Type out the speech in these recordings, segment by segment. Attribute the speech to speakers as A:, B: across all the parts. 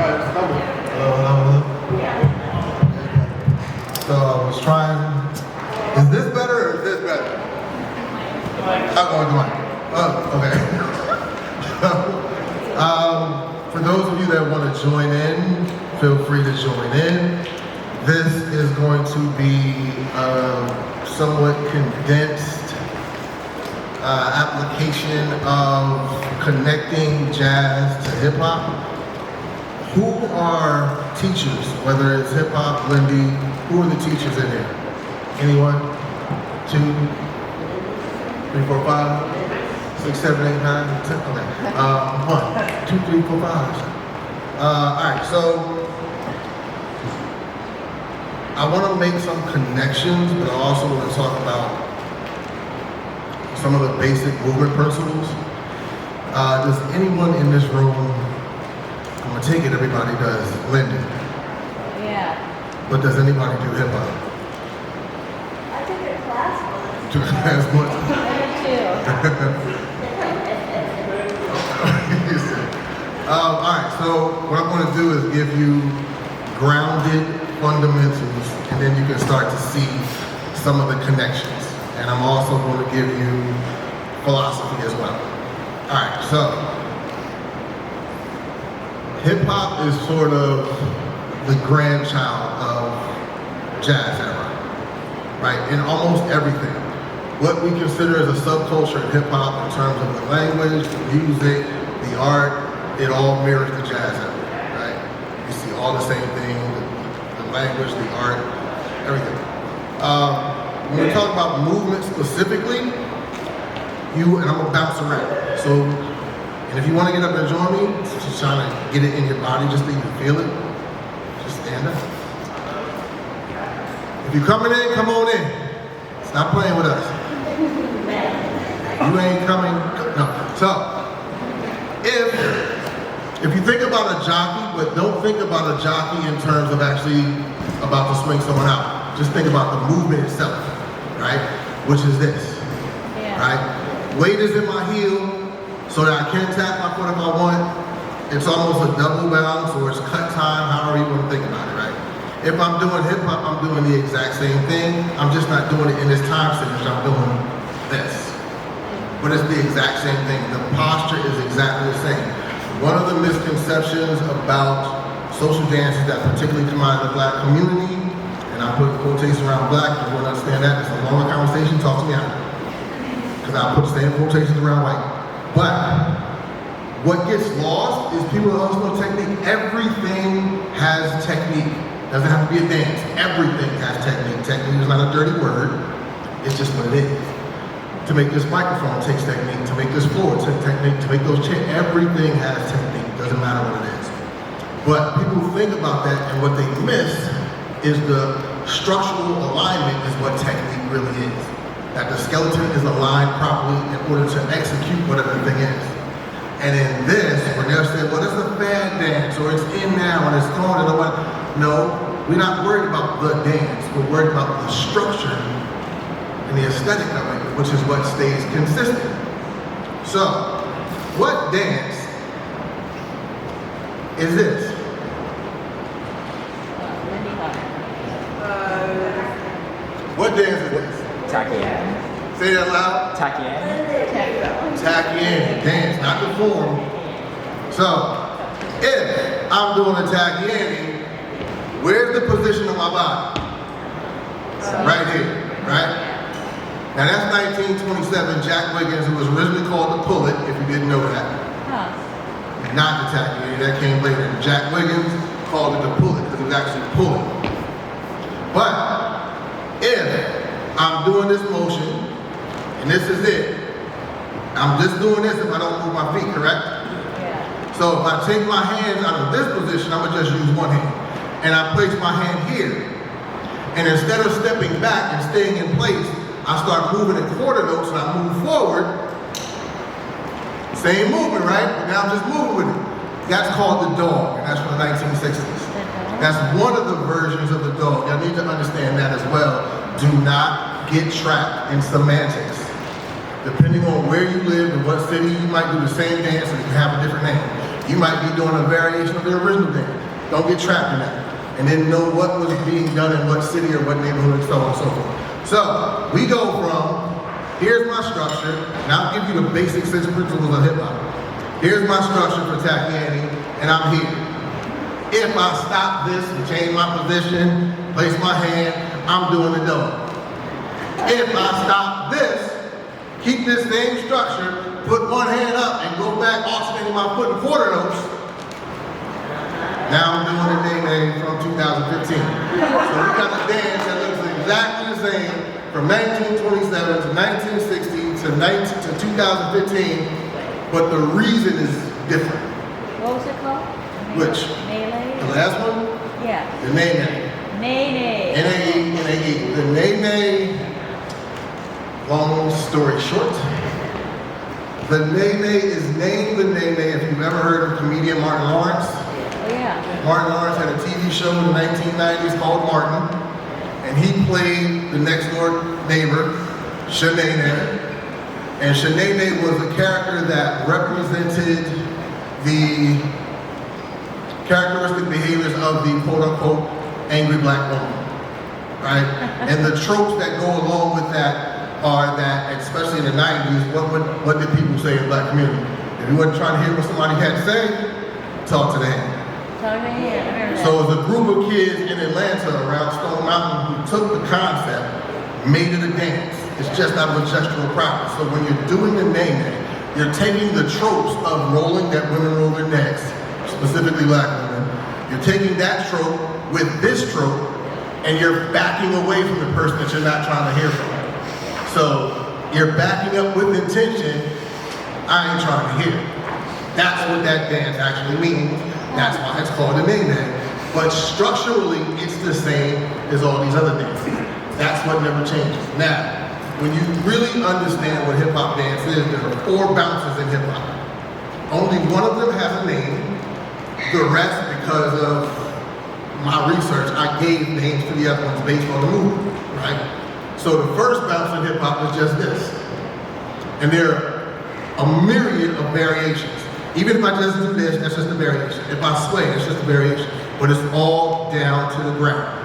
A: Hello. So I was trying. Is this better or is this better? Okay. For those of you that want to join in, feel free to join in. This is going to be a somewhat condensed application of connecting jazz to hip hop. Who are teachers, whether it's hip hop, Lindy, who are the teachers in here? Anyone? 2, 3, 4, 5, 6, 7, 8, 9, 10, okay. 1, 2, 3, 4, 5. All right, so I want to make some connections, but I also want to talk about some of the basic movement principles. Does anyone in this room, I'm gonna take it everybody does, Lindy.
B: Yeah.
A: But does anybody do hip hop?
B: I took a class once.
A: Took a class once? All right, so what I'm gonna do is give you grounded fundamentals, and then you can start to see some of the connections. And I'm also going to give you philosophy as well. All right, so hip hop is sort of the grandchild of jazz era, right? In almost everything. What we consider as a subculture in hip hop in terms of the language, the music, the art, it all mirrors the jazz era, right? You see all the same thing, the language, the art, everything. When we talk about movement specifically, and I'm gonna bounce around. So, and if you want to get up and join me, just trying to get it in your body, just so you can feel it, just stand up. If you're coming in, come on in. Stop playing with us. You ain't coming, no. So, if you think about a jockey, but don't think about a jockey in terms of actually about to swing someone out. Just think about the movement itself, right? Which is this, right? Weight is in my heel, so that I can tap my foot if I want. It's almost a double bounce, or it's cut time, however you want to think about it, right? If I'm doing hip hop, I'm doing the exact same thing. I'm just not doing it in this time signature, I'm doing this. But it's the exact same thing. The posture is exactly the same. One of the misconceptions about social dances that particularly come out of the Black community, and I put quotations around Black, if you want to understand that, it's a longer conversation, talk to me after. Because I put the same quotations around white. But what gets lost is people don't know technique. Everything has technique. Doesn't have to be a dance. Everything has technique. Technique is not a dirty word. It's just what it is. To make this microphone takes technique. To make this floor takes technique. To make those chairs, everything has technique. Doesn't matter what it is. But people think about that, and what they miss is the structural alignment is what technique really is. That the skeleton is aligned properly in order to execute whatever the thing is. And in this, when they'll say, well, it's a fad dance, or it's in now, and it's going, and what? No, we're not worried about the dance. We're worried about the structure and the aesthetic of it, which is what stays consistent. So, what dance is this? What dance is this?
C: Takian.
A: Say that loud.
C: Takian.
A: Takian, dance, not the form. So, if I'm doing a takian, where's the position of my body? Right here, right? Now that's 1927, Jack Wiggins, who was originally called the Pullet, if you didn't know that. Not the takian, that came later. Jack Wiggins called it the Pullet because it was actually pulling. But if I'm doing this motion, and this is it, I'm just doing this if I don't move my feet, correct?
B: Yeah.
A: So if I take my hands out of this position, I'm gonna just use one hand. And I place my hand here. And instead of stepping back and staying in place, I start moving in quarter notes and I move forward. Same movement, right? But now I'm just moving with it. That's called the dog, and that's from the 1960s. That's one of the versions of the dog. Y'all need to understand that as well. Do not get trapped in semantics. Depending on where you live and what city, you might do the same dance and it can have a different name. You might be doing a variation of the original dance. Don't get trapped in that. And then know what was being done in what city or what neighborhood and so on and so forth. So we go from, here's my structure, and I'll give you the basic sense principles of hip hop. Here's my structure for Tachyani, and I'm here. If I stop this and change my position, place my hand, I'm doing the dog. If I stop this, keep this same structure, put one hand up and go back alternating my foot in quarter notes, now I'm doing the Nene from 2015. So we got a dance that looks exactly the same from 1927 to 1960 to 2015, but the reason is different.
C: What was it called?
A: Which?
C: Melee?
A: The last one?
C: Yeah.
A: The Nene.
C: Nene.
A: N-A-E, N-A-E. The Nene, long story short, the Nene is named the Nene if you've ever heard of comedian Martin Lawrence.
C: Oh, yeah.
A: Martin Lawrence had a TV show in the 1990s called Martin, and he played the next door neighbor, Shanae. And Shanae was a character that represented the characteristic behaviors of the quote-unquote angry black woman, right? And the tropes that go along with that are that, especially in the 90s, what did people say in the black community? If you wasn't trying to hear what somebody had to say, talk to the hand.
C: Talk to the hand, I remember that.
A: So it was a group of kids in Atlanta around Stone Mountain who took the concept, made it a dance. It's just out of a gestural practice. So when you're doing the Nene, you're taking the tropes of rolling that women roll their necks, specifically black women. You're taking that trope with this trope, and you're backing away from the person that you're not trying to hear from. So you're backing up with intention. I ain't trying to hear. That's what that dance actually means. That's why it's called a Nene. But structurally, it's the same as all these other dances. That's what never changes. Now, when you really understand what hip hop dance is, there are 4 bounces in hip hop. Only one of them has a name. The rest, because of my research, I gave names to the other ones based on the movement, right? So the first bounce in hip hop is just this. And there are a myriad of variations. Even if I just do this, that's just a variation. If I sway, it's just a variation. But it's all down to the ground.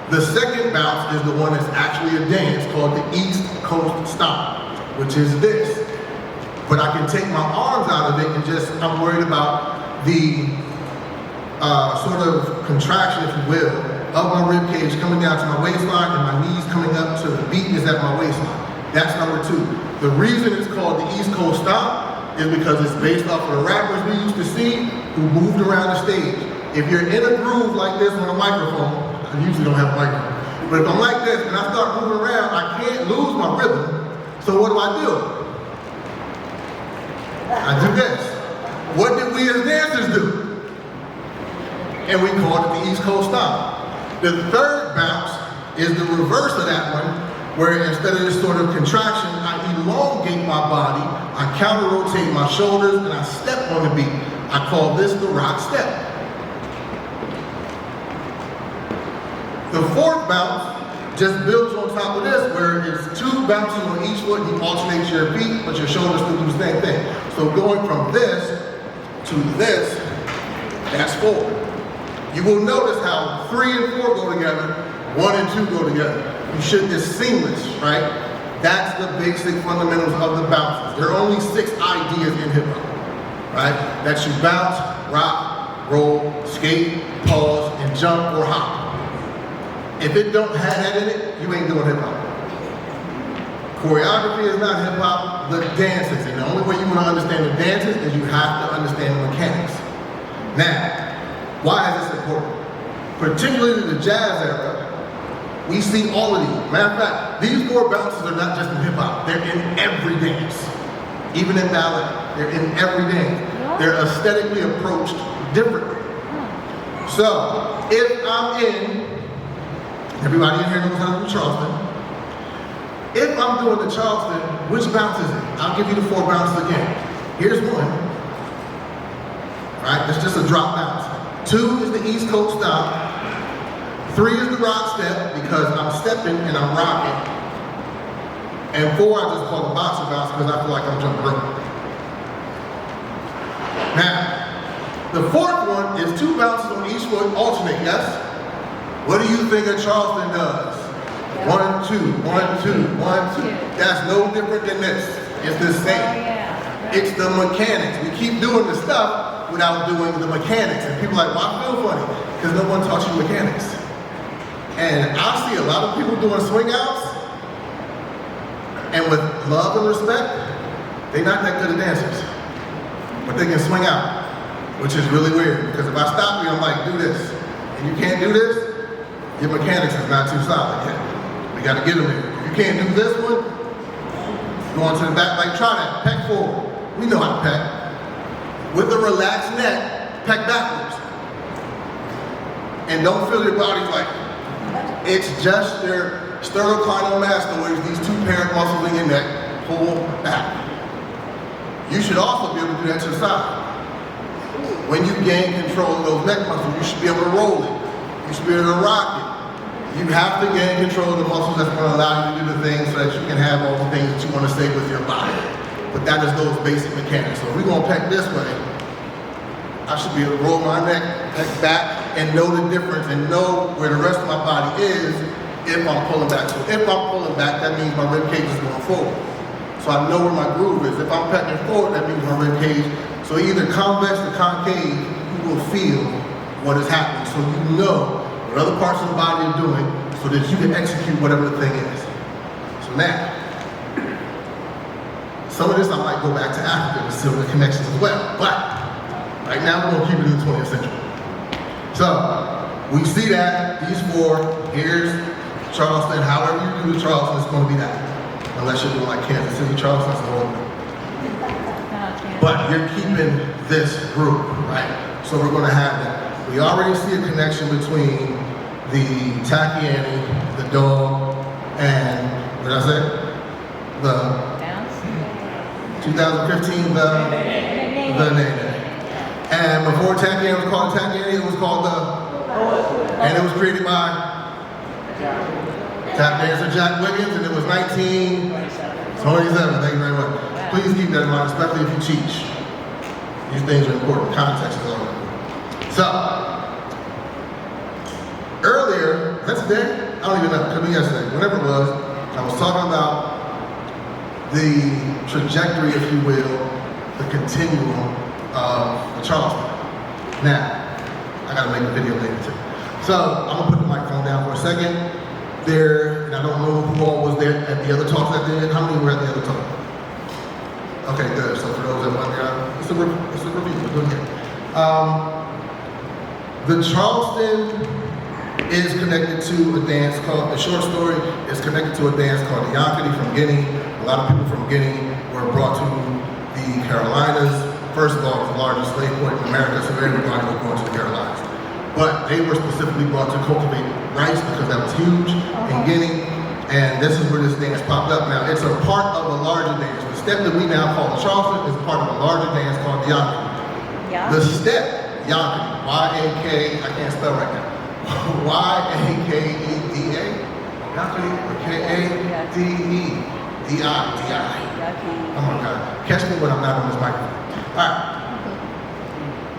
A: The second bounce is the one that's actually a dance called the East Coast Stomp, which is this. But I can take my arms out of it and just, I'm worried about the sort of contraction, if you will, of my rib cage coming down to my waistline and my knees coming up to the beat is at my waistline. That's number 2. The reason it's called the East Coast Stomp is because it's based off of the rappers we used to see who moved around the stage. If you're in a groove like this on a microphone, I usually don't have a microphone, but if I'm like this and I start moving around, I can't lose my rhythm. So what do? I do this. What did we as dancers do? And we called it the East Coast Stomp. The third bounce is the reverse of that one, where instead of this sort of contraction, I elongate my body, I counter-rotate my shoulders, and I step on the beat. I call this the rock step. The fourth bounce just builds on top of this, where it's 2 bounces on each foot, you alternate your feet, but your shoulders still do the same thing. So going from this to this, that's 4. You will notice how 3 and 4 go together, 1 and 2 go together. It's seamless, right? That's the basic fundamentals of the bounces. There are only 6 ideas in hip hop, right? That you bounce, rock, roll, skate, pause, and jump or hop. If it don't have that in it, you ain't doing hip hop. Choreography is not hip hop, the dances. And the only way you want to understand the dances is you have to understand the mechanics. Now, why is this important? Particularly in the jazz era, we see all of these. Matter of fact, these 4 bounces are not just in hip hop, they're in every dance. Even in ballet, they're in every dance. They're aesthetically approached differently. So, if I'm in, everybody in here knows how to do Charleston. If I'm doing the Charleston, which bounce is it? I'll give you the 4 bounces again. Here's one. Right, it's just a drop bounce. 2 is the East Coast Stomp. 3 is the rock step, because I'm stepping and I'm rocking. And 4 I just call the boxer bounce because I feel like I'm jumping rope. Now, The fourth one is 2 bounces on each foot, alternate, yes? What do you think a Charleston does? 1, 2, 1, 2, 1, 2. That's no different than this. It's the same. It's the mechanics. We keep doing the stuff without doing the mechanics. And people are like, well, I feel funny, because no one taught you mechanics. And I see a lot of people doing swing outs, and with love and respect, they're not that good at dancers. But they can swing out, which is really weird, because if I stop you, I'm like, do this, and you can't do this, your mechanics is not too solid yet. We gotta get them there. If you can't do this one, go on to the back, like try that, peck forward. We know how to peck. With a relaxed neck, peck backwards. And don't feel your body's like, it's just your sternocleidomastoids, these 2 parent muscles in your neck, pull back. You should also be able to do that to the side. When you gain control of those neck muscles, you should be able to roll it. You should be able to rock it. You have to gain control of the muscles that's going to allow you to do the things so that you can have all the things that you want to say with your body. But that is those basic mechanics. So if we're going to peck this way, I should be able to roll my neck, peck back, and know the difference and know where the rest of my body is if I'm pulling back. So if I'm pulling back, that means my rib cage is going forward. So I know where my groove is. If I'm pecking forward, that means my rib cage. So either convex or concave, you will feel what is happening. So you know what other parts of the body are doing so that you can execute whatever the thing is. So now, some of this I might go back to Africa to see the connections as well, but right now we're gonna keep it in the 20th century. So, we see that, these 4, here's Charleston, however you do the Charleston, it's gonna be that. Unless you're doing like Kansas City, Charleston, it's a whole different. But you're keeping this group, right? So we're gonna have that. We already see a connection between the Takiani, the dog, and, what did I say? The 2015, the Nene. And before Takiani was called Takiani, it was called and it was created by tap dancer Jack Wiggins, and it was 1927. Thank you very much. Please keep that in mind, especially if you teach. These things are important. Context is all important. So, earlier, that's today? I don't even know. Could be yesterday. Whatever it was, I was talking about the trajectory, if you will, the continuum of the Charleston. Now, I gotta make a video later too. So, I'm gonna put the microphone down for a second. And I don't know who all was there at the other talks that did. How many were at the other talk? Okay, good. So for those that wonder, it's a review. We're doing it. The Charleston is connected to a dance called, the short story is connected to a dance called the Yankee from Guinea. A lot of people from Guinea were brought to the Carolinas. First of all, it was the largest slave port in America, so everybody was going to the Carolinas. But they were specifically brought to cultivate rice because that was huge in Guinea. And this is where this dance popped up. Now, it's a part of a larger dance. The step that we now call the Charleston is part of a larger dance called the Yankee. The step, Yankee, Y-A-K, I can't spell right now. Y-A-K-E-D-A, Yankee, or K-A-D-E, D-I. Oh my God, catch me when I'm not on this microphone. All right,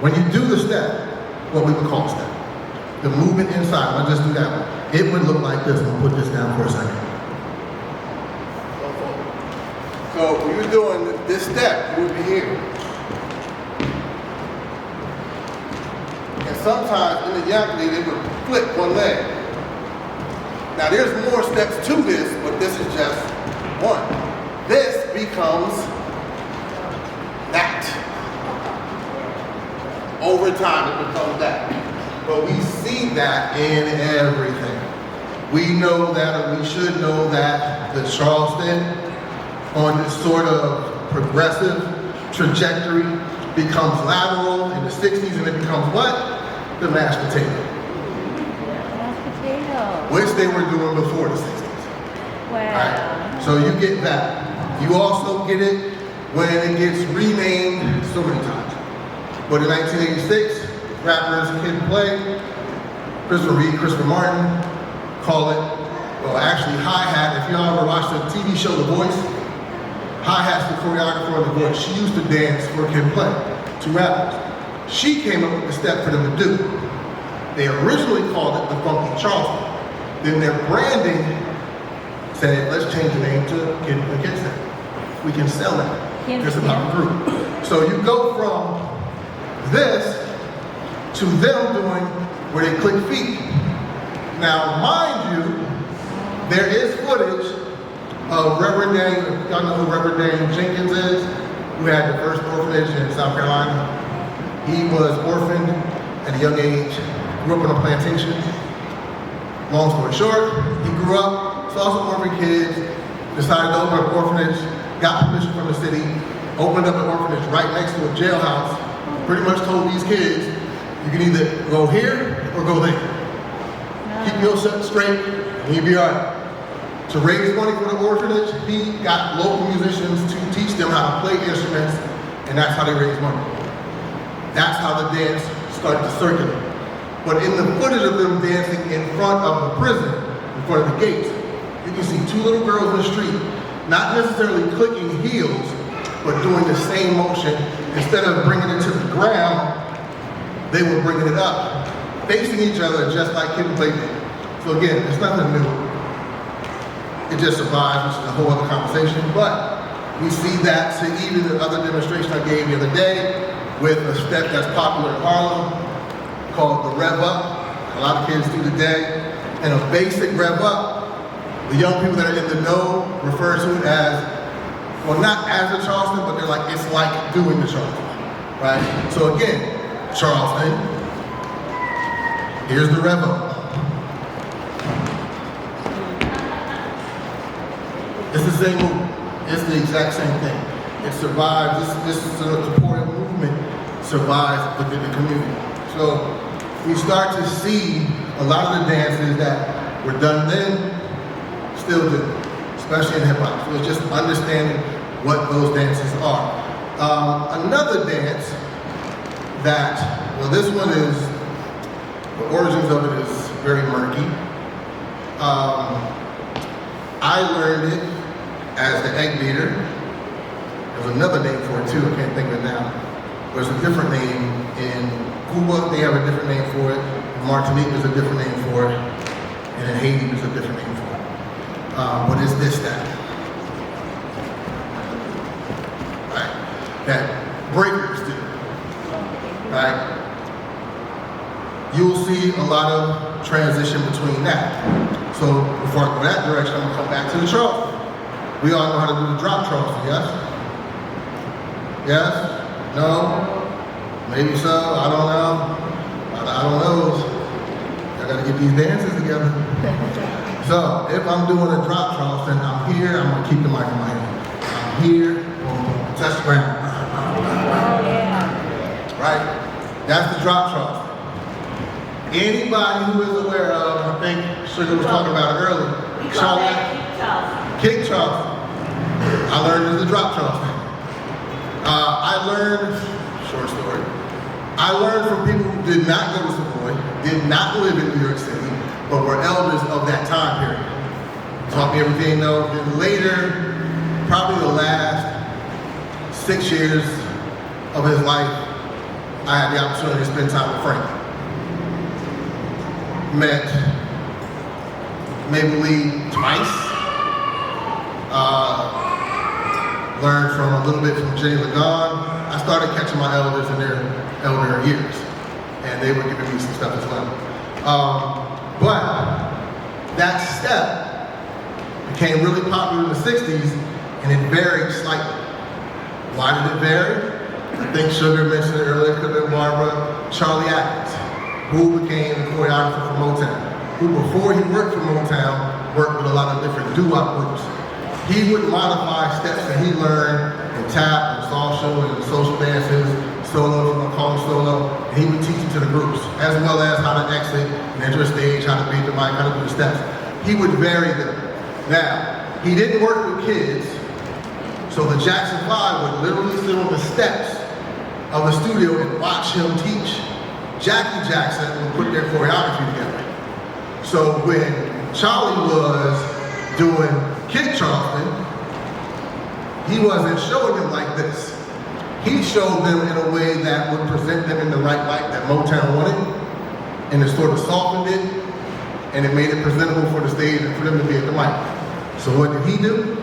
A: when you do the step, what we would call a step, the movement inside, let's just do that one. It would look like this. We'll put this down for a second. So when you're doing this step, you would be here. And sometimes in the Yankee, they would flip one leg. Now there's more steps to this, but this is just one. This becomes that. Over time, it becomes that. But we see that in everything. We know that, or we should know that the Charleston, on this sort of progressive trajectory, becomes lateral in the 60s, and it becomes what? The mashed potato.
C: Mashed potato.
A: Which they were doing before the 60s.
C: Wow.
A: Right? So you get that. You also get it when it gets renamed so many times. But in 1986, rappers Kid and Play, Christopher Reed, Christopher Martin, call it, well actually Hi-Hat, if y'all ever watched the TV show The Voice, Hi-Hat's the choreographer of The Voice. She used to dance for Kid and Play, 2 rappers. she came up with the step for them to do. They originally called it the Funky Charleston. Then their branding said, let's change the name to the Kid Step. We can sell it just about the group. So you go from this to them doing where they click feet. Now, mind you, there is footage of Reverend Daniel, y'all know who Reverend Daniel Jenkins is, who had the first orphanage in South Carolina. He was orphaned at a young age, grew up on a plantation. Long story short, he grew up, saw some orphan kids, decided to open up an orphanage, got permission from the city, opened up an orphanage right next to a jailhouse, pretty much told these kids, you can either go here or go there. Keep your shut straight, and you'll be all right. To raise money for the orphanage, he got local musicians to teach them how to play instruments, and that's how they raised money. That's how the dance started to circulate. But in the footage of them dancing in front of the prison, in front of the gates, you can see two little girls in the street, not necessarily clicking heels, but doing the same motion. Instead of bringing it to the ground, they were bringing it up, facing each other just like Kid and Play did. So again, it's nothing new. It just survives, which is a whole other conversation. But we see that to even the other demonstration I gave the other day with a step that's popular in Harlem called the Rev Up. A lot of kids do today. And a basic Rev Up, the young people that are in the know refer to it as, well, not as a Charleston, but they're like, it's like doing the Charleston, right? So again, Charleston, here's the Rev Up. It's the same movement. It's the exact same thing. It survives. This is a supportive movement, survives within the community. So we start to see a lot of the dances that were done then still do, especially in hip hop. So it's just understanding what those dances are. Another dance that, well, this one is, the origins of it is very murky. I learned it as the egg beater. There's another name for it too, I can't think of it now. There's a different name in Cuba, they have a different name for it. In Martinique, there's a different name for it. And in Haiti, there's a different name for it. But it's this step. Right? That breakers do. Right? You'll see a lot of transition between that. So before I go that direction, I'm gonna come back to the Charleston. We all know how to do the drop Charleston, yes? Yes? No? Maybe so, I don't know. I don't know. I gotta get these dances together. So if I'm doing a drop Charleston, I'm here, I'm gonna keep the mic in my hand. I'm here, boom, touch the ground. Right? That's the drop Charleston. Anybody who is aware of, I think Sugar was talking about it earlier, Kick Charleston. I learned it as the drop Charleston. I learned, short story, I learned from people who did not go to Savoy, did not live in New York City, but were elders of that time period. Taught me everything though. Then later, probably the last 6 years of his life, I had the opportunity to spend time with Frank. Met Maple League twice. Learned from a little bit from Jay Lagon. I started catching my elders in their elder years, and they were giving me some stuff as well. But that step became really popular in the 60s, and it varied slightly. Why did it vary? I think Sugar mentioned it earlier, could have been Barbara. Charlie Atkins, who became the choreographer for Motown, who before he worked for Motown, worked with a lot of different doo-wop groups. He would modify steps that he learned in tap and soft show and social dances, solo, I'm gonna call them solo, and he would teach it to the groups, as well as how to exit and enter a stage, how to beat the mic, how to do the steps. He would vary them. Now, he didn't work with kids, so the Jackson 5 would literally sit on the steps of the studio and watch him teach. Jackie Jackson would put their choreography together. So when Charlie was doing Kick Charleston, he wasn't showing him like this. He showed them in a way that would present them in the right light that Motown wanted, and it sort of softened it, and it made it presentable for the stage and for them to be at the mic. So what did he do?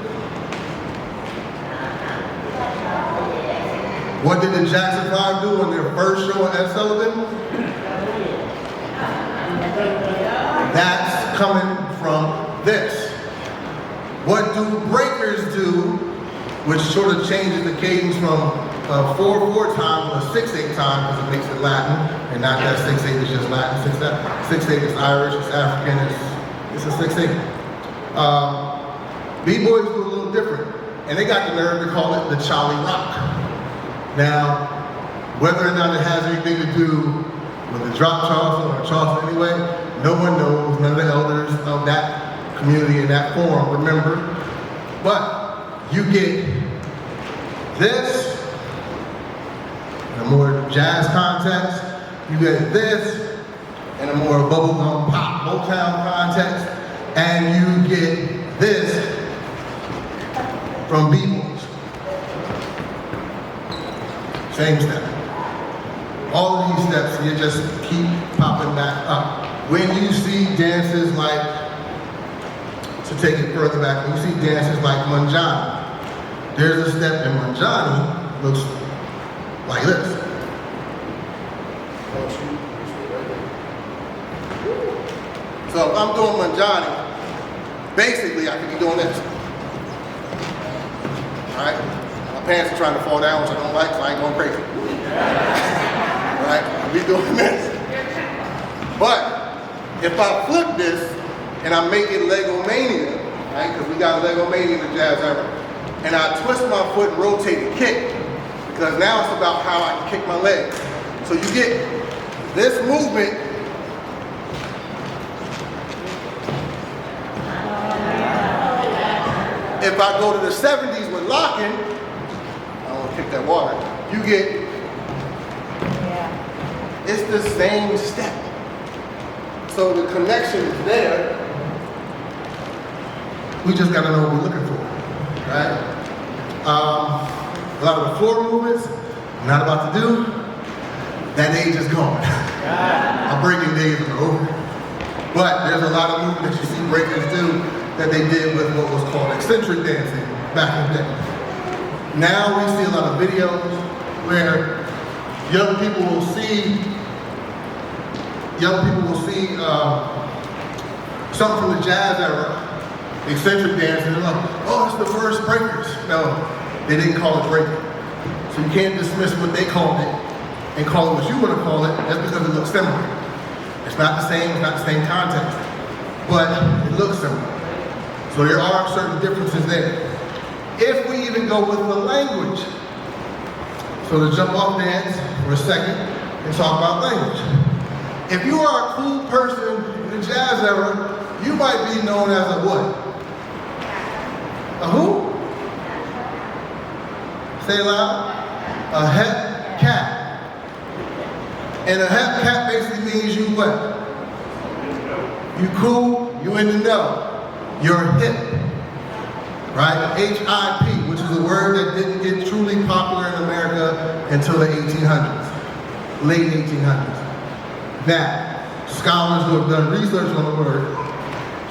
A: What did the Jackson 5 do on their first show at Ed Sullivan? That's coming from this. What do breakers do, which sort of changes the cadence from 4/4 time to a 6/8 time because it makes it Latin, and not that 6/8 is just Latin. 6/8 is Irish, it's African, it's a 6/8. B-boys do a little different, and they got the nerve to call it the Charlie Rock. Now, whether or not it has anything to do with the drop Charleston or Charleston anyway, no one knows, none of the elders of that community in that forum remember. But you get this, in a more jazz context, you get this, in a more bubblegum pop Motown context, and you get this from B-boys. Same step. All of these steps, you just keep popping back up. When you see dances like, to take it further back, when you see dances like Manjani, there's a step in Manjani looks like this. So if I'm doing Manjani, basically I could be doing this. All right? My pants are trying to fall down, which I don't like, so I ain't going crazy. All right? I'll be doing this. But if I flip this and I make it Legomania, right? Because we got Legomania in the jazz era, and I twist my foot and rotate and kick, because now it's about how I can kick my legs. So you get this movement. If I go to the 70s with locking, I don't want to kick that water, you get, it's the same step. So the connection is there. We just got to know what we're looking for, right? A lot of the floor movements, I'm not about to do. That age is gone. Our breaking days are over. But there's a lot of movements you see breakers do that they did with what was called eccentric dancing back in the day. Now we see a lot of videos where young people will see something from the jazz era, eccentric dancing, and they're like, oh, it's the first breakers. No, they didn't call it breaking. So you can't dismiss what they called it and call it what you want to call it just because it looks similar. It's not the same, it's not the same context, but it looks similar. So there are certain differences there. If we even go with the language, so to jump off dance for a second and talk about language. If you are a cool person in the jazz era, you might be known as a what? A who? Say it loud. A hep cat. And a hep cat basically means you what? You cool, you in the know. You're hip. Right? H-I-P, which is a word that didn't get truly popular in America until the 1800s, late 1800s. Now, scholars who have done research on the word,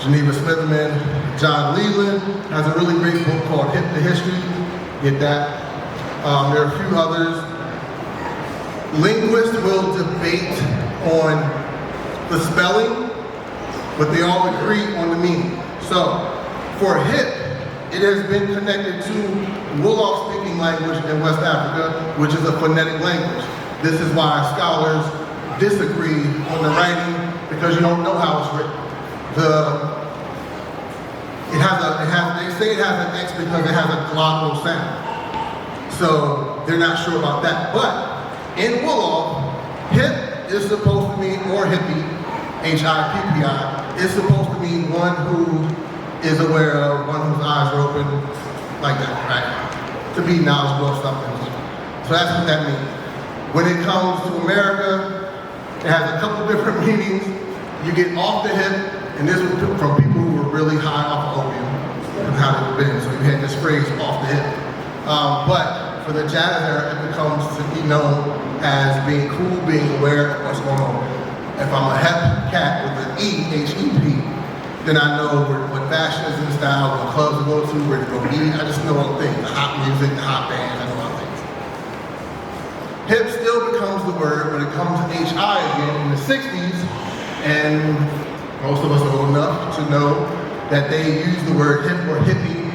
A: Geneva Smitherman, John Leland has a really great book called Hip to History. Get that. There are a few others. Linguists will debate on the spelling, but they all agree on the meaning. So, for hip, it has been connected to Wolof speaking language in West Africa, which is a phonetic language. This is why scholars disagree on the writing, because you don't know how it's written. They say it has an X because it has a glottal sound. So they're not sure about that. But in Wolof, hip is supposed to mean, or hippie, H-I-P-P-I, is supposed to mean one who is aware of, one whose eyes are open, like that, right? To be knowledgeable of something. So that's what that means. When it comes to America, it has a couple different meanings. You get off the hip, and this was from people who were really high off of opium and how they've been. So you had this phrase, off the hip. But for the jazz era, it becomes to be known as being cool, being aware of what's going on. If I'm a hep cat with an E, H-E-P, then I know what fashion is in style, what clubs to go to, where to go eat. I just know all the things, the hot music, the hot bands, I know all the things. Hip still becomes the word when it comes to HI again in the 60s, and most of us are old enough to know that they use the word hip or hippie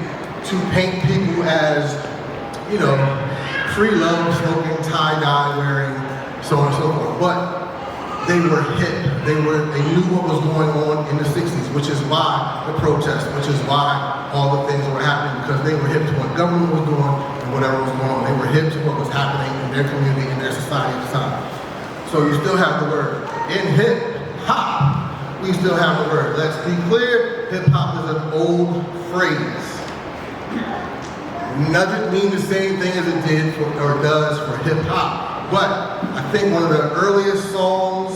A: to paint people as, you know, free love, smoking, tie-dye wearing, so on and so forth. But they were hip. They knew what was going on in the 60s, which is why the protests, which is why all the things that were happening, because they were hip to what government was doing and whatever was going on. They were hip to what was happening in their community, in their society at the time. So you still have the word. In hip hop, we still have the word. Let's be clear, hip hop is an old phrase. Doesn't mean the same thing as it did or does for hip hop. But I think one of the earliest songs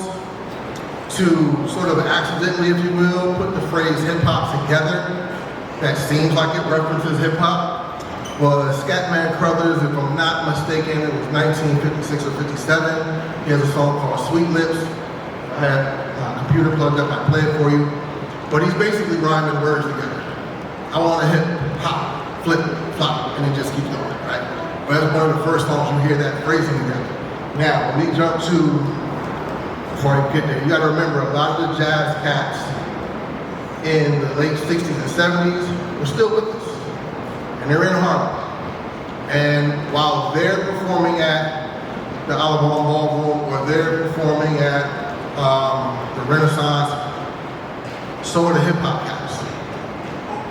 A: to sort of accidentally, if you will, put the phrase hip hop together that seems like it references hip hop was Scatman Crothers, if I'm not mistaken, it was 1956 or 57. He has a song called Sweet Lips. I had my computer plugged up, I play it for you. But he's basically rhyming words together. I want to hip hop, flip, flop, and it just keeps going, right? But that's one of the first songs you hear that phrasing together. Now, when we jump to, before I get there, you gotta remember a lot of the jazz cats in the late 60s and 70s were still with us. And they're in Harlem. And while they're performing at the Alabama Ballroom or they're performing at the Renaissance, so are the hip hop cats.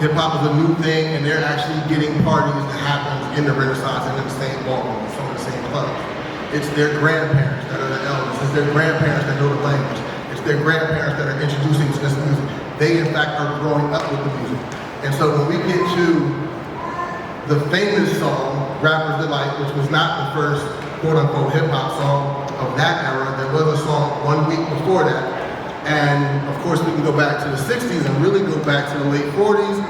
A: Hip hop is a new thing and they're actually getting parties that happen in the Renaissance and in the same ballroom, some of the same clubs. It's their grandparents that are the elders. It's their grandparents that know the language. It's their grandparents that are introducing to this music. They, in fact, are growing up with the music. And so when we get to the famous song, Rapper's Delight, which was not the first quote-unquote hip-hop song of that era, there was a song 1 week before that. And, of course, we can go back to the 60s and really go back to the late 40s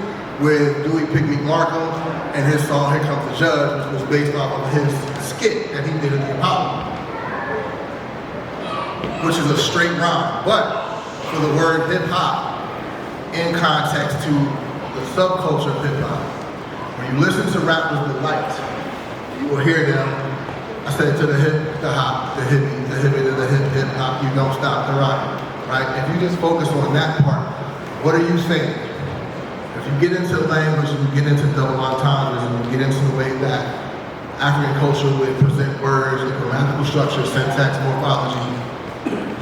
A: with Dewey Picnic Markham and his song, Here Comes the Judge, which was based off of his skit that he did at the Apollo, which is a straight rhyme. But for the word hip hop in context to the subculture of hip hop, when you listen to Rapper's Delight, you will hear them. I said to the hip, the hop, the hippie, the hippie to the hip hop, you don't stop the rock, right? If you just focus on that part, what are you saying? If you get into language and you get into double entendres and you get into the way that African culture would present words, the grammatical structure, syntax, morphology,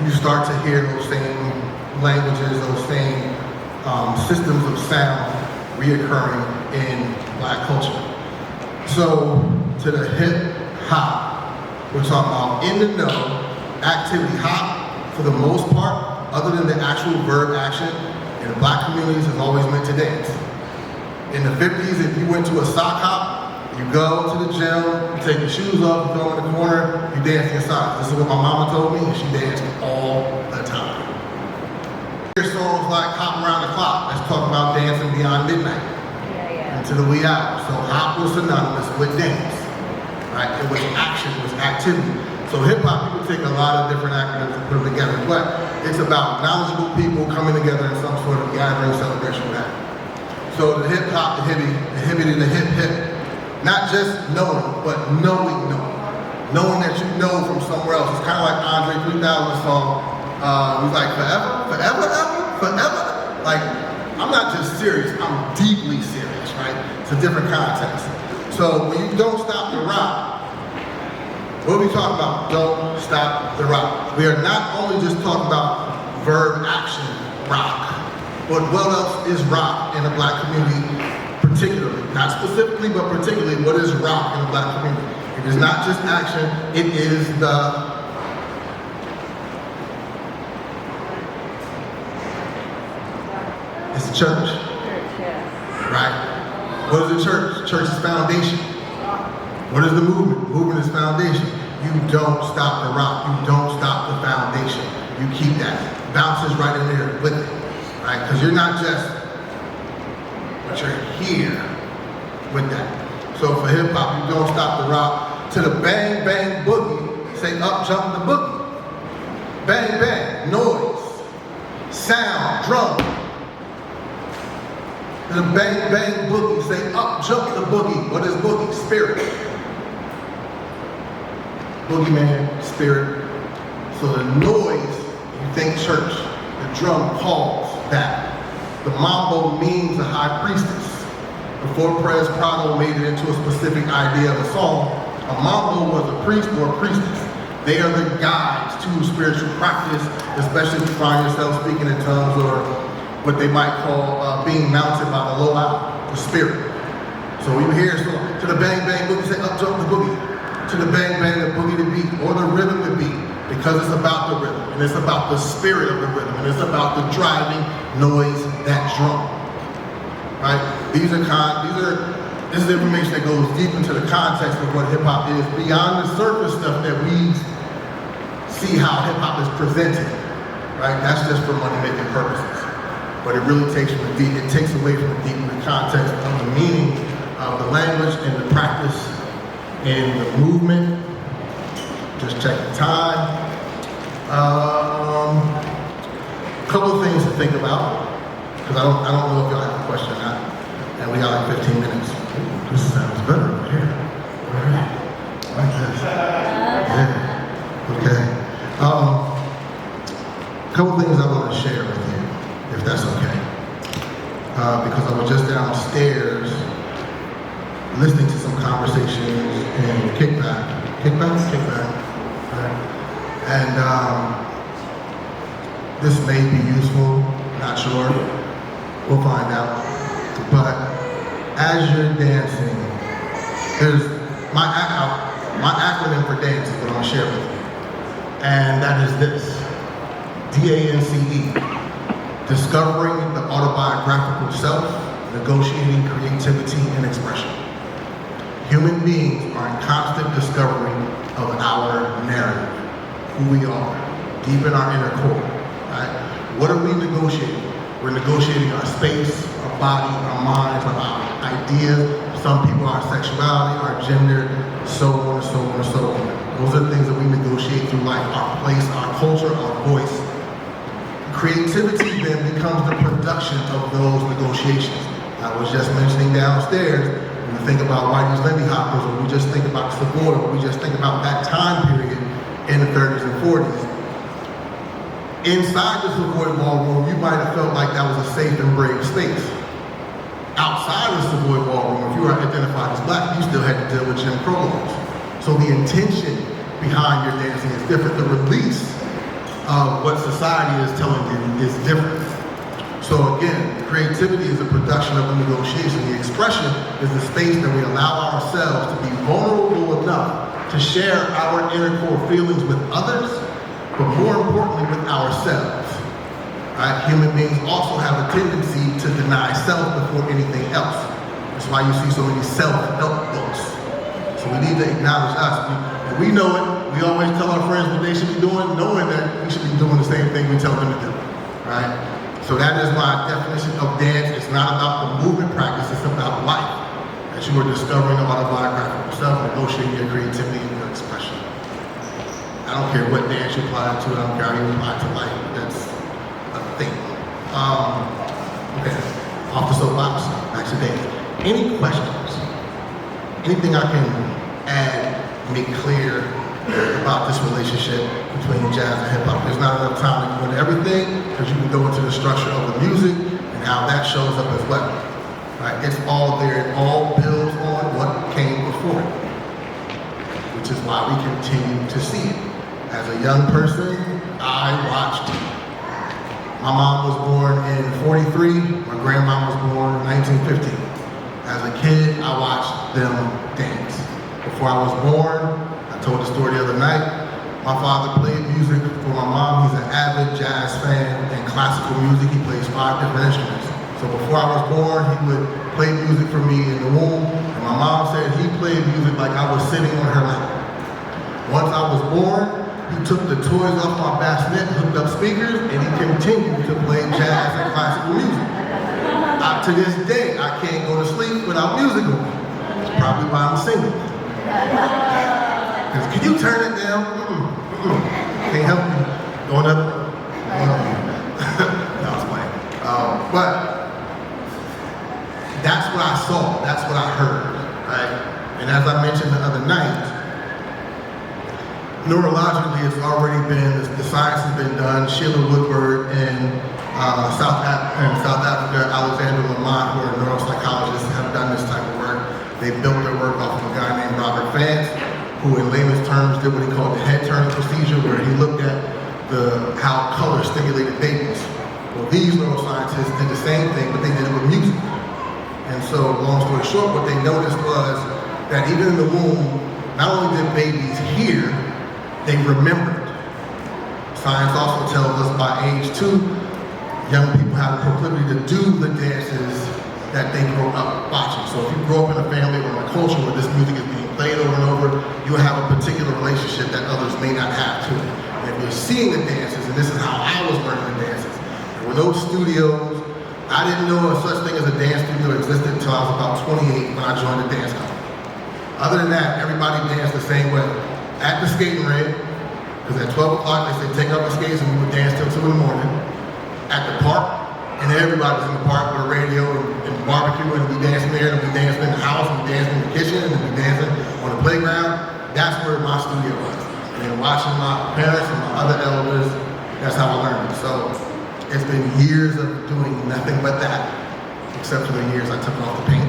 A: you start to hear those same languages, those same systems of sound reoccurring in Black culture. So to the hip hop, we're talking about in the know, activity. Hop, for the most part, other than the actual verb action, in the Black communities has always meant to dance. In the 50s, if you went to a sock hop, you go to the gym, you take your shoes off, you throw them in the corner, you dance in your socks. This is what my mama told me, and she danced all the time. Here's songs like Hop Around the Clock, let's talk about dancing beyond midnight. Into the wee hours. So hop was synonymous with dance, right? It was action, it was activity. So hip hop, people take a lot of different acronyms and put them together, but it's about knowledgeable people coming together in some sort of gathering, celebration, what have you. So the hip hop, the hippie to the hip hip, not just knowing, but knowing. Knowing that you know from somewhere else. It's kind of like Andre 3000's song. He's like, forever, forever, ever, forever. Like, I'm not just serious, I'm deeply serious, right? It's a different context. So when you don't stop the rock, what are we talking about? Don't stop the rock. We are not only just talking about verb action rock, but what else is rock in the Black community particularly? Not specifically, but particularly, what is rock in the Black community? It is not just action, it is it's the church. Right? What is the church? Church's foundation. What is the movement? Movement is foundation. You don't stop the rock. You don't stop the foundation. You keep that. Bounces right in there with it. Right? Because you're not just, but you're here with that. So for hip hop, you don't stop the rock. To the bang bang boogie, say up jump the boogie. Bang bang, noise, sound, drum. To the bang bang boogie, say up jump the boogie. What is boogie? Spirit. Boogeyman, spirit. So the noise, you think church. The drum calls that. The mambo means a high priestess. Before Perez Prado made it into a specific idea of a song, a mambo was a priest or a priestess. They are the guides to spiritual practice, especially if you find yourself speaking in tongues or what they might call being mounted by the loa, the spirit. So when you hear to the bang bang boogie, say up jump the boogie. To the bang bang the boogie the beat, or the rhythm the beat, because it's about the rhythm, and it's about the spirit of the rhythm, and it's about the driving noise that drum. Right? This is information that goes deep into the context of what hip hop is, beyond the surface stuff that we see how hip hop is presented. Right? That's just for money making purposes. But it really takes away from the deeper context of the meaning of the language and the practice and the movement. Just check the time. Couple of things to think about, because I don't know if y'all have a question or not, and we got like 15 minutes. Ooh, this sounds better over here. All right. Like this. Yeah. Okay. Couple things I want to share with you, if that's okay. Because I was just downstairs listening to some conversations in Kickback. Right? And this may be useful, not sure. We'll find out. But as you're dancing, there's my acronym for dance is what I'm gonna share with you. And that is this: DANCE. Discovering the autobiographical self, negotiating creativity and expression. Human beings are in constant discovery of our narrative, who we are, deep in our inner core. Right? What are we negotiating? We're negotiating our space, our body, our minds, our ideas. Some people, our sexuality, our gender, so on and so on and so on. Those are things that we negotiate through life, our place, our culture, our voice. Creativity then becomes the production of those negotiations. I was just mentioning downstairs, when we think about Whitey's Lindy Hoppers, or we just think about Savoy, or we just think about that time period in the 30s and 40s. Inside the Savoy Ballroom, you might have felt like that was a safe and brave space. Outside of the Savoy Ballroom, if you were identified as black, you still had to deal with Jim Crow laws. So the intention behind your dancing is different. The release of what society is telling you is different. So again, creativity is a production of the negotiation. The expression is the space that we allow ourselves to be vulnerable enough to share our inner core feelings with others, but more importantly with ourselves. Right? Human beings also have a tendency to deny self before anything else. That's why you see so many self-help books. So we need to acknowledge us. And we know it. We always tell our friends what they should be doing, knowing that we should be doing the same thing we tell them to do, right? So that is my definition of dance. It's not about the movement practice, it's about life. That you are discovering the autobiographical self, negotiating your creativity and your expression. I don't care what dance you apply it to, I don't care how you apply it to life, that's a thing. Okay, off the soapbox, back to dance. Any questions? Anything I can add, make clear about this relationship between jazz and hip hop? There's not enough time to go into everything, because you can go into the structure of the music and how that shows up as well. Right? It's all there. It all builds on what came before it, which is why we continue to see it. As a young person, I watched. My mom was born in 43. My grandma was born in 1950. As a kid, I watched them dance. Before I was born, I told the story the other night, my father played music for my mom. He's an avid jazz fan and classical music. He plays 5 different instruments. So before I was born, he would play music for me in the womb. And my mom said he played music like I was sitting on her lap. Once I was born, he took the toys off my bassinet, hooked up speakers, and he continued to play jazz and classical music. To this day, I can't go to sleep without music on. probably why I'm single. Because can you turn it down? Can't help me. Going up. No, I was playing. But that's what I saw. That's what I heard. Right? And as I mentioned the other night, neurologically, it's already been, the science has been done. Sheila Woodward in South Africa, Alexander Lamont, who are neuropsychologists, have done this type of work. They built their work off of a guy named Robert Vance, who in layman's terms did what he called the head turning procedure, where he looked at how color stimulated babies. Well, these neuroscientists did the same thing, but they did it with music. And so, long story short, what they noticed was that even in the womb, not only did babies hear, they remembered. Science also tells us by age 2, young people have a proclivity to do the dances that they grow up watching. So if you grow up in a family or in a culture where this music is being played over and over, you'll have a particular relationship that others may not have to it. And if you're seeing the dances, and this is how I was learning the dances, there were no studios. I didn't know a such thing as a dance studio existed until I was about 28 when I joined the dance company. Other than that, everybody danced the same way. At the skating rink, because at 12 o'clock they said take off the skates and we would dance till 2 in the morning. At the park, and everybody's in the park with a radio and barbecue, and we dancing there, and we dancing in the house, and we dancing in the kitchen, and we dancing on the playground. That's where my studio was. And then watching my parents and my other elders, that's how I learned it. So it's been years of doing nothing but that, except for the years I took off the paint.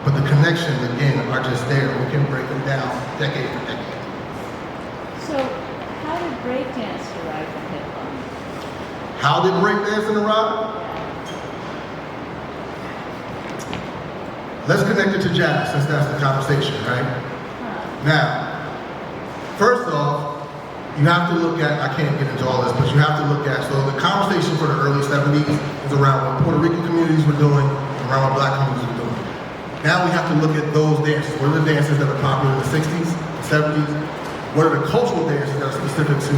A: But the connections, again, are just there. We can break them down decade for decade.
C: So, how did breakdance derive from hip-hop?
A: How did breakdancing arrive? Let's connect it to jazz, since that's the conversation, right? Now, first off, you have to look at, I can't get into all this, but you have to look at, so the conversation for the early 70s is around what Puerto Rican communities were doing, around what black communities were doing. Now we have to look at those dances. What are the dances that are popular in the 60s, the 70s? What are the cultural dances that are specific to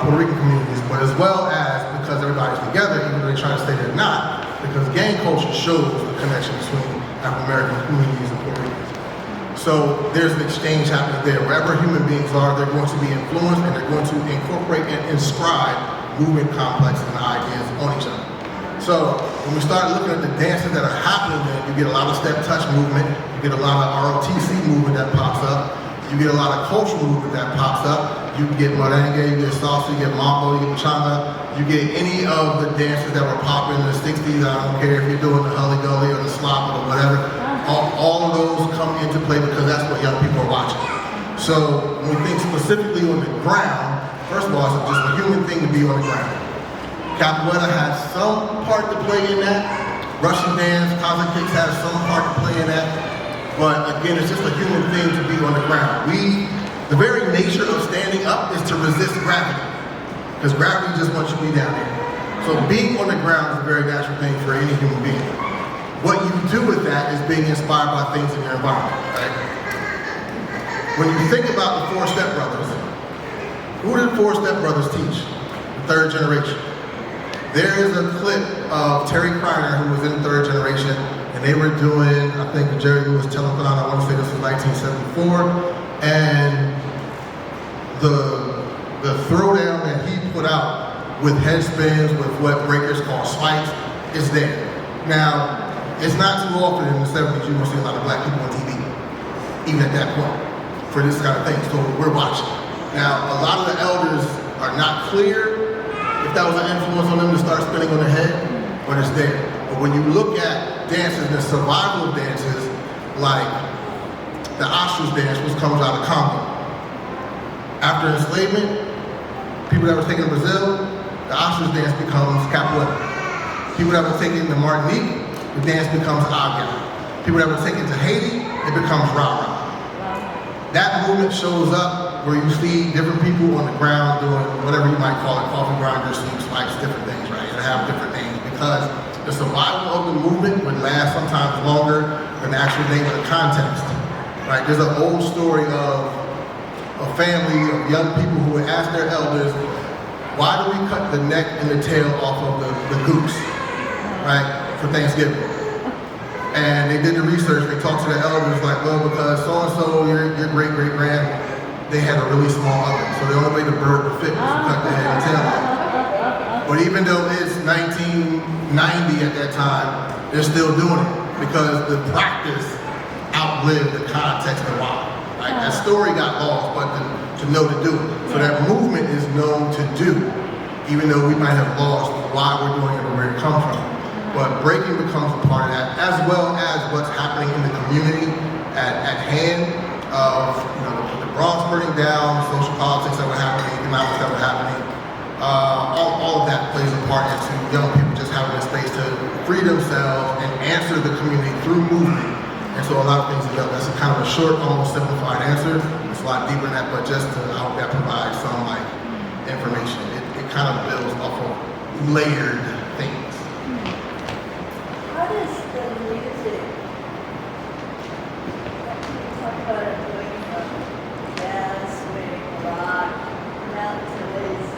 A: Puerto Rican communities, but as well as, because everybody's together, even though they're trying to say they're not, because gang culture shows the connection between African-American communities and Puerto Ricans. So there's an exchange happening there. Wherever human beings are, they're going to be influenced and they're going to incorporate and inscribe movement complexes and ideas on each other. So when we start looking at the dances that are happening there, you get a lot of step touch movement, you get a lot of ROTC movement that pops up, you get a lot of cultural movement that pops up. You get merengue, you get salsa, you get mambo, you get changa, you get any of the dances that were popular in the 60s. I don't care if you're doing the Hully Gully or the slop or whatever. All of those come into play because that's what young people are watching. So when we think specifically on the ground, first of all, it's just a human thing to be on the ground. Capoeira has some part to play in that. Russian dance, Cossack kicks has some part to play in that. But again, it's just a human thing to be on the ground. The very nature of standing up is to resist gravity. Because gravity just wants you to be down there. So being on the ground is a very natural thing for any human being. What you do with that is being inspired by things in your environment, right? When you think about the 4 Step Brothers, who did 4 Step Brothers teach? The 3rd generation. There is a clip of Terry Kreiner, who was in the 3rd generation, and they were doing, I think, the Jerry Lewis telethon. I want to say this was 1974, and the throwdown that he put out with head spins, with what breakers call spikes, is there. Now, it's not too often in the 70s you will see a lot of black people on TV, even at that point, for this kind of thing. So we're watching. Now, a lot of the elders are not clear if that was an influence on them to start spinning on the head, but it's there. But when you look at dances, the survival dances, like the ostrich dance, which comes out of Congo. After enslavement, people that were taken to Brazil, the ostrich dance becomes capoeira. People that were taken to Martinique, the dance becomes aga. People that were taken to Haiti, it becomes rara. That movement shows up where you see different people on the ground doing whatever you might call it, coffee grinders, sleep spikes, different things, right? They have different names because the survival of the movement would last sometimes longer than the actual name of the context, right? There's an old story of a family of young people who would ask their elders, why do we cut the neck and the tail off of the goose, right, for Thanksgiving? And they did the research, they talked to the elders like, well, because so-and-so, your great-great-grand, they had a really small oven. So the only way the bird would fit was to cut the head and tail off. But even though it's 1990 at that time, they're still doing it because the practice outlived the context and why. Right? That story got lost, but to know to do it. So that movement is known to do, even though we might have lost why we're doing it or where it comes from. But breaking becomes a part of that, as well as what's happening in the community at hand of the Bronx burning down, social politics that were happening, economics that were happening. All of that plays a part into young people just having a space to free themselves and answer the community through movement. And so a lot of things develop. That's a kind of a short, almost simplified answer. It's a lot deeper than that, but just to, I hope that provides some information. It kind of builds off of layered things.
B: How does the music, you talk about it going from jazz, swing, rock, now to this,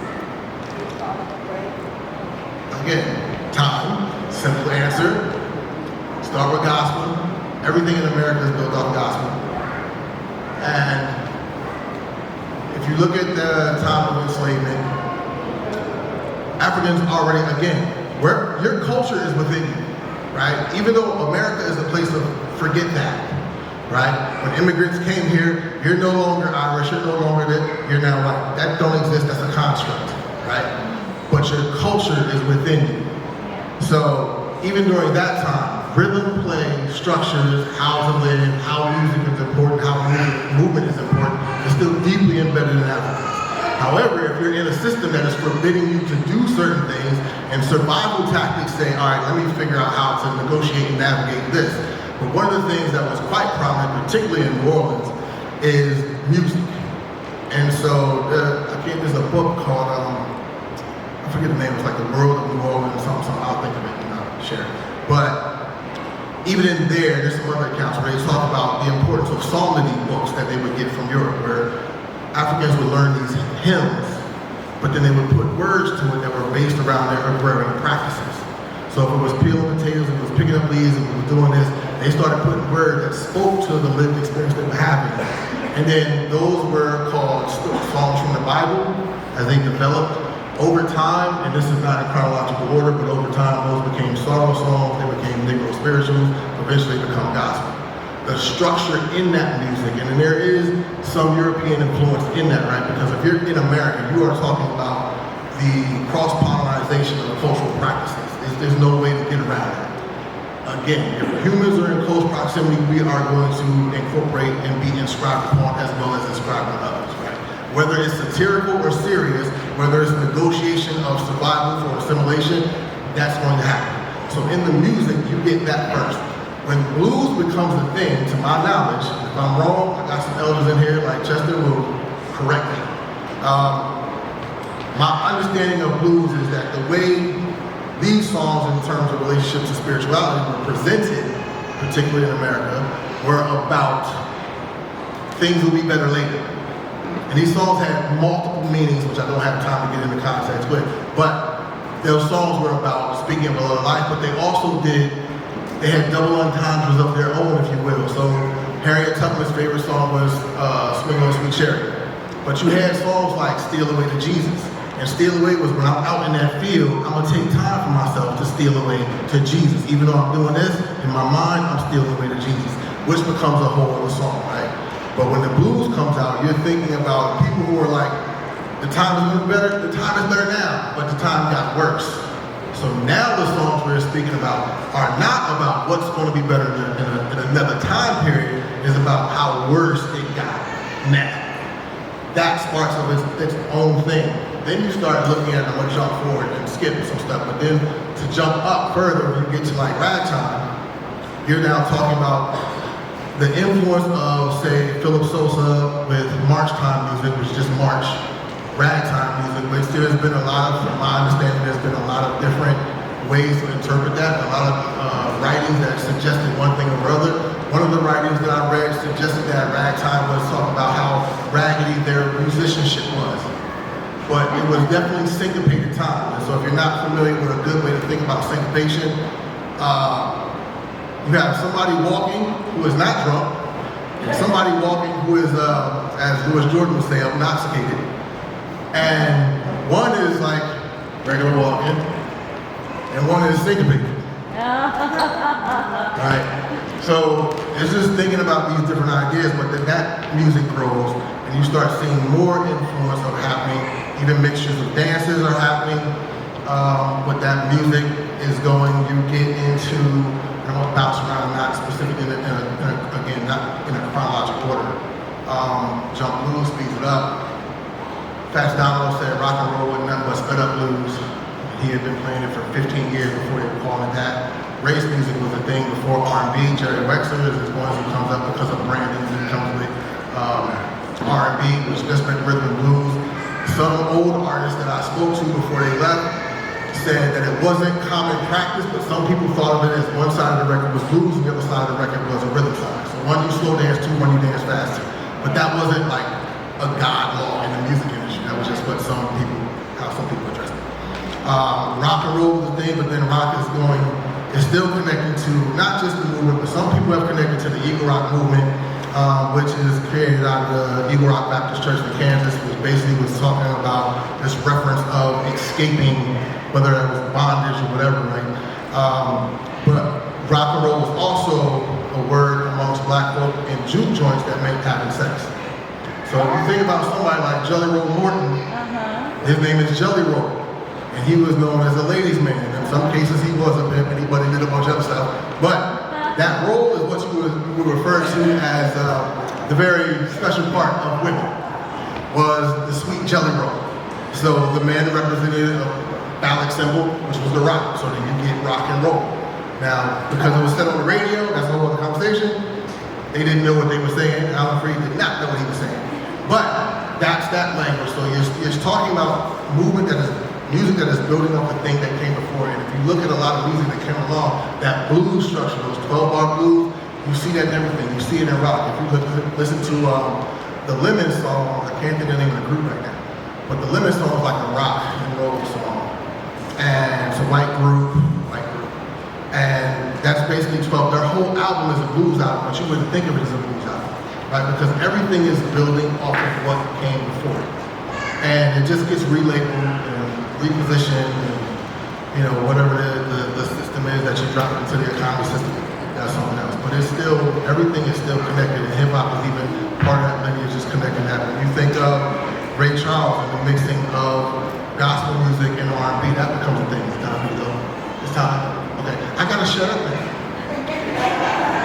B: you talk break?
A: Again, time, simple answer. Start with gospel. Everything in America is built off gospel. And if you look at the time of enslavement, Africans already, again, your culture is within you, right? Even though America is a place of forget that, right? When immigrants came here, you're no longer Irish, you're no longer that, you're now white. That don't exist, that's a construct, right? But your culture is within you. So even during that time, rhythm, play, structures, how to live, how music is important, how movement is important, is still deeply embedded in Africans. However, if you're in a system that is forbidding you to do certain things, and survival tactics say, all right, let me figure out how to negotiate and navigate this. But one of the things that was quite prominent, particularly in New Orleans, is music. And so, there's a book called, I forget the name, it's like The World of New Orleans, something, I'll think of it and I'll share it. But even in there's some other accounts where they talk about the importance of psalmody books that they would get from Europe, where Africans would learn these hymns, but then they would put words to it that were based around their agrarian practices. So if it was peeling potatoes, if it was picking up leaves, if it was doing this, they started putting words that spoke to the lived experience they were having. And then those were called songs from the Bible as they developed over time, and this is not in chronological order, but over time those became sorrow songs, they became Negro spirituals, eventually become gospel. The structure in that music, and then there is some European influence in that, right? Because if you're in America, you are talking about the cross-pollinization of cultural practices. There's no way to get around that. Again, if humans are in close proximity, we are going to incorporate and be inscribed upon as well as inscribed on others, right? Whether it's satirical or serious, whether it's negotiation of survival for assimilation, that's going to happen. So in the music, you get that first. When blues becomes a thing, to my knowledge, if I'm wrong, I got some elders in here like Chester will correct me. My understanding of blues is that the way these songs in terms of relationships to spirituality were presented, particularly in America, were about things will be better later. And these songs had multiple meanings, which I don't have time to get into context with, but those songs were about speaking of a lot of life, but they also they had double entendres of their own, if you will. So Harriet Tubman's favorite song was Swing on Sweet Chariot. But you had songs like Steal Away to Jesus. And steal away was when I'm out in that field, I'm gonna take time for myself to steal away to Jesus. Even though I'm doing this, in my mind, I'm stealing away to Jesus, which becomes a whole other song, right? But when the blues comes out, you're thinking about people who are like, the time is better now, but the time got worse. So now the songs we're speaking about are not about what's gonna be better in another time period, it's about how worse it got now. That sparks of its own thing. Then you start looking at, I'm gonna jump forward and skip some stuff, but then to jump up further, when you get to like ragtime, you're now talking about the influence of, say, Philip Sosa with march time music, which is just march, ragtime music, which there's been a lot of, from my understanding, there's been a lot of different ways to interpret that, a lot of writings that suggested one thing or other. One of the writings that I read suggested that ragtime was talking about how raggedy their musicianship was. But it was definitely syncopated time. And so if you're not familiar with a good way to think about syncopation, You have somebody walking who is not drunk, and somebody walking who is, as Durden would say, intoxicated. And one is like regular walking, and one is syncopated. Right? So it's just thinking about these different ideas, but then that music grows, and you start seeing more influence of happening. Even mixtures of dances are happening. With that music is going, you get into, I'm going to bounce around, not specifically again, not in a chronological order. Jump blues speeds it up. Fats Domino said rock and roll wasn't nothing but sped up blues. He had been playing it for 15 years before they were calling it that. Race music was a thing before R&B. Jerry Wexler is the one who comes up because of branding that comes with R&B, which just meant rhythm and blues. Some old artists that I spoke to before they left said that it wasn't common practice, but some people thought of it as one side of the record was blues and the other side of the record was a rhythm side. So one you slow dance to, one you dance faster. But that wasn't like a god law in the music industry. That was just what how some people addressed it. Rock and roll was the thing, but then rock is still connected to not just the movement, but some people have connected to the Eagle Rock movement, which is created out of the Eagle Rock Baptist Church in Kansas, which basically was talking about this reference of escaping, whether it was bondage or whatever, right? But rock and roll was also a word amongst black folk in juke joints that meant having sex. So if you think about somebody like Jelly Roll Morton, his name is Jelly Roll, and he was known as a ladies' man. In some cases he was a pimp, and he did a bunch of other stuff. But that role is what you would refer to as the very special part of women, was the sweet jelly roll. So the man represented a phallic symbol, which was the rock, so that you get rock and roll. Now, because it was said on the radio, that's a whole other conversation, they didn't know what they were saying. Alan Freed did not know what he was saying. But that's that language. So you're talking about music that is building up the thing that came before. And if you look at a lot of music that came along, that blues structure, those 12-bar blues, you see that in everything. You see it in rock. If you listen to the Lemon song, I can't think of the name of the group right now, but the Lemon song is like a rock and roll song. And it's a white group. And that's basically 12. Their whole album is a blues album, but you wouldn't think of it as a blues album, right? Because everything is building off of what came before it. And it just gets relabeled and repositioned, and whatever the system is that you drop into the economy system, that's something else. But it's still, everything is still connected, and hip hop is even part of that lineage, just connecting that. When you think of Ray Charles and the mixing of gospel music and R&B, that becomes a thing. It's time to go. It's time. Okay, I gotta shut up now.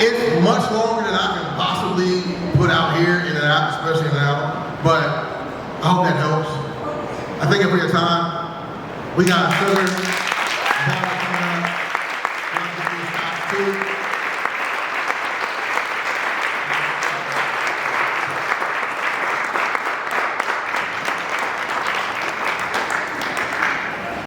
A: It's much longer than I can possibly put out here in an hour, especially in an hour, but I hope that helps. I thank you for your time. We got Sugar.